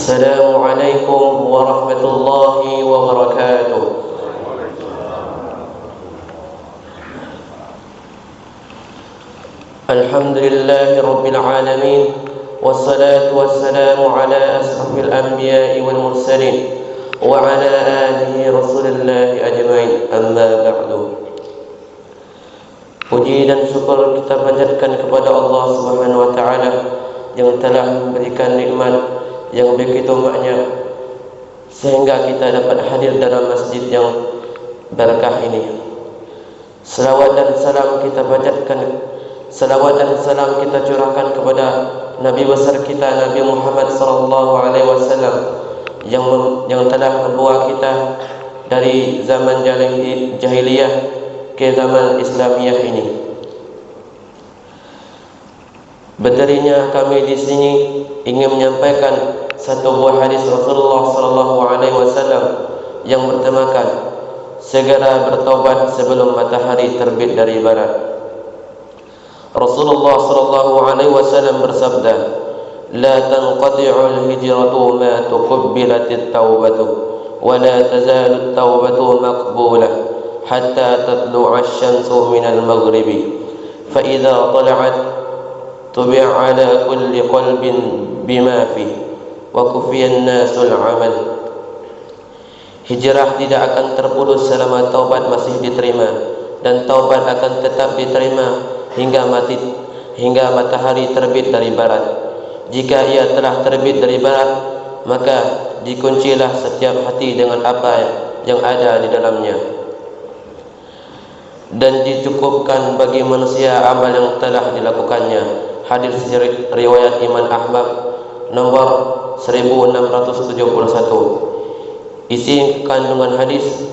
السلام عليكم ورحمة الله وبركاته. الحمد لله رب العالمين، والصلاة والسلام على أشرف الأنبياء والمرسلين وعلى آله رسول الله أجمعين. أما بعد. Puji dan syukur kita panjatkan kepada Allah Subhanahu wa taala yang telah memberikan nikmat yang begitu banyak sehingga kita dapat hadir dalam masjid yang berkah ini. Selawat dan salam kita panjatkan, selawat dan salam kita curahkan kepada Nabi besar kita Nabi Muhammad sallallahu alaihi wasallam yang telah membawa kita dari zaman jahiliyah ke zaman Islamiyah ini. Berdirinya kami di sini ingin menyampaikan satu buah hadis Rasulullah sallallahu alaihi wasallam yang bertemakan segera bertaubat sebelum matahari terbit dari barat. Rasulullah sallallahu alaihi wasallam bersabda, "La tanqati'ul hijratu ma tuqabbilatit taubatu wa la tazalu taubatu maqbulah hatta tatlu'a asy-syamsu minal maghribi fa idza tala'at tubi'a 'ala kulli qalbin bima fi wa kufiya an-nasul 'amal." Hijrah tidak akan terputus selama taubat masih diterima, dan taubat akan tetap diterima hingga matahari terbit dari barat. Jika ia telah terbit dari barat, maka dikuncilah setiap hati dengan apa yang ada di dalamnya, dan dicukupkan bagi manusia amal yang telah dilakukannya. Hadis riwayat Imam Ahmad nomor 1671. Isi kandungan hadis: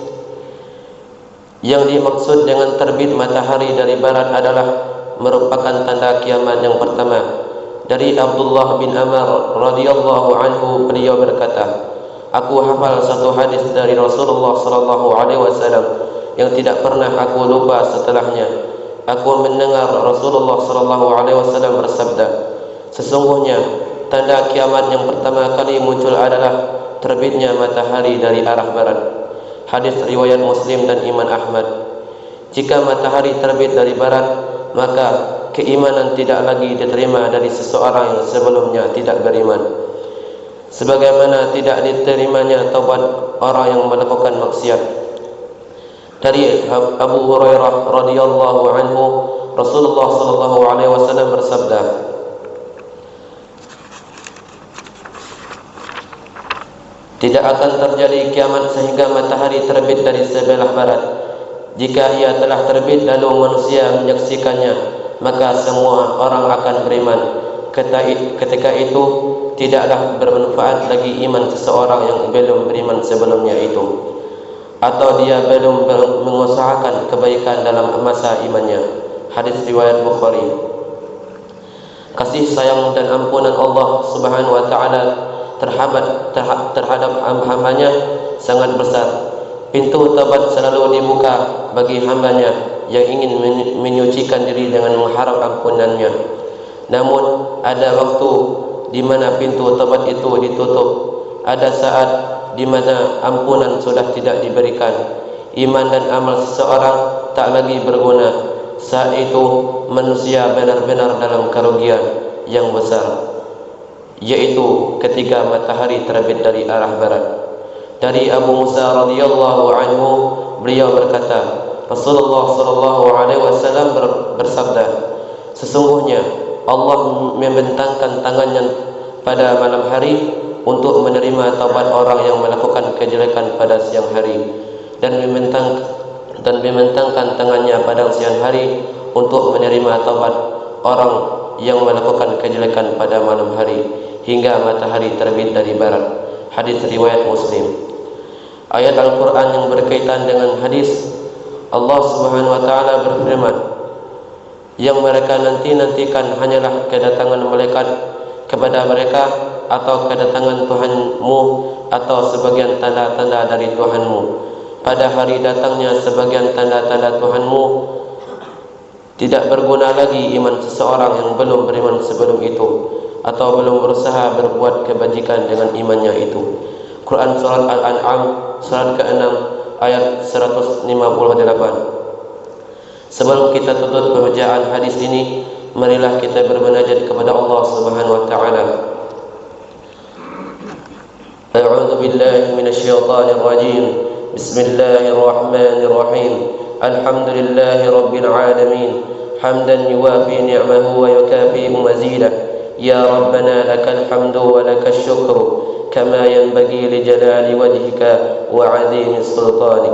yang dimaksud dengan terbit matahari dari barat adalah merupakan tanda kiamat yang pertama. Dari Abdullah bin Amr radhiyallahu anhu, beliau berkata, "Aku hafal satu hadis dari Rasulullah sallallahu alaihi wasallam yang tidak pernah aku lupa setelahnya. Aku mendengar Rasulullah sallallahu alaihi wasallam bersabda, sesungguhnya tanda kiamat yang pertama kali muncul adalah terbitnya matahari dari arah barat." Hadis riwayat Muslim dan Imam Ahmad. Jika matahari terbit dari barat, maka keimanan tidak lagi diterima dari seseorang yang sebelumnya tidak beriman, sebagaimana tidak diterimanya taubat orang yang melakukan maksiat. Dari Abu Hurairah radhiyallahu anhu, Rasulullah sallallahu alaihi wasallam bersabda, "Tidak akan terjadi kiamat sehingga matahari terbit dari sebelah barat. Jika ia telah terbit lalu manusia menyaksikannya, maka semua orang akan beriman. Ketika itu tidaklah bermanfaat lagi iman seseorang yang belum beriman sebelumnya itu, atau dia belum mengusahakan kebaikan dalam masa imannya." Hadis riwayat Bukhari. Kasih sayang dan ampunan Allah Subhanahu wa taala terhadap hamba-Nya sangat besar. Pintu taubat selalu dibuka bagi hamba-Nya yang ingin menyucikan diri dengan mengharap ampunan-Nya. Namun ada waktu di mana pintu taubat itu ditutup. Ada saat di mana ampunan sudah tidak diberikan. Iman dan amal seseorang tak lagi berguna. Saat itu manusia benar-benar dalam kerugian yang besar, yaitu ketika matahari terbit dari arah barat. Dari Abu Musa radhiyallahu anhu, beliau berkata, Rasulullah sallallahu alaihi wasallam bersabda, "Sesungguhnya Allah membentangkan tangannya pada malam hari untuk menerima taubat orang yang melakukan kejelekan pada siang hari, dan membentangkan tangannya pada siang hari untuk menerima taubat orang yang melakukan kejelekan pada malam hari hingga matahari terbit dari barat." Hadis riwayat Muslim. Ayat Al-Quran yang berkaitan dengan hadis, Allah Subhanahu wa taala berfirman, "Yang mereka nantikan hanyalah kedatangan malaikat kepada mereka, atau kedatangan Tuhanmu, atau sebagian tanda-tanda dari Tuhanmu. Pada hari datangnya sebagian tanda-tanda Tuhanmu, tidak berguna lagi iman seseorang yang belum beriman sebelum itu. atau belum berusaha berbuat kebajikan dengan imannya itu. Quran Surat Al-An'am Surat ke-6 ayat 158. Sebelum kita tutup pembacaan hadis ini, marilah kita bermunajat kepada Allah Subhanahu wa taala. A'udzu billahi minasyaitonir rajim. Bismillahirrahmanirrahim. Alhamdulillahi rabbil alamin. Hamdan yuwafi ni'amahu wa yukafi mazidah. Ya Rabbana lakal hamdu wa lakal syukru kama yanbaghi li jalali wajhika wa 'azimi sultanik.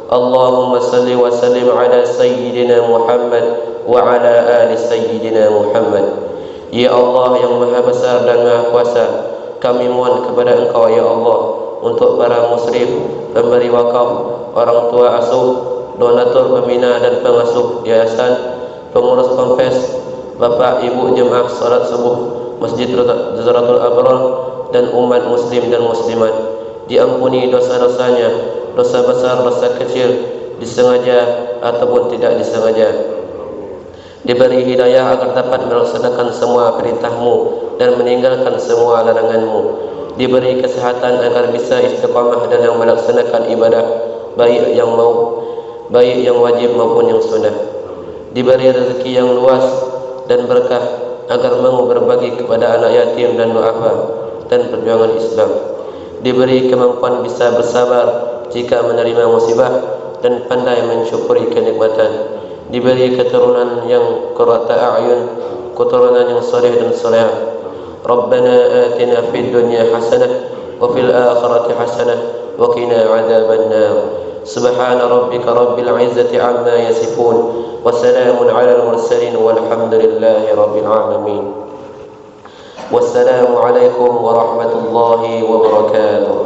Allahumma salli wa sallim ala sayyidina Muhammad wa ala ali sayyidina Muhammad. Ya Allah yang maha besar dan maha kuasa, kami mohon kepada Engkau ya Allah untuk para musrif, pemberi wakaf, orang tua asuh, donatur pembina dan pengasuh yayasan, pengurus ponpes, Bapak Ibu jemaah salat subuh Masjid Jazratul Abrar dan umat muslim dan muslimat. Diampuni dosa-dosanya, dosa besar, dosa kecil, disengaja ataupun tidak disengaja. Diberi hidayah agar dapat melaksanakan semua perintah-Mu dan meninggalkan semua larangan-Mu. Diberi kesehatan agar bisa istiqamah dalam melaksanakan ibadah, baik yang wajib maupun yang sunnah. Diberi rezeki yang luas dan berkah agar mau berbagi kepada anak yatim dan duafa dan perjuangan Islam. Diberi kemampuan bisa bersabar jika menerima musibah dan pandai mensyukuri kenikmatan. Diberi keturunan yang qurrata a'yun, keturunan yang saleh dan salehah. Rabbana atina fid dunya hasanah wa fil akhirati hasanah wa qina adzaban nar. Subhana rabbika rabbil izzati amma yasifun wa salamun alal mursalin walhamdulillahi rabbil alamin. Wassalamu alaikum warahmatullahi wabarakatuh.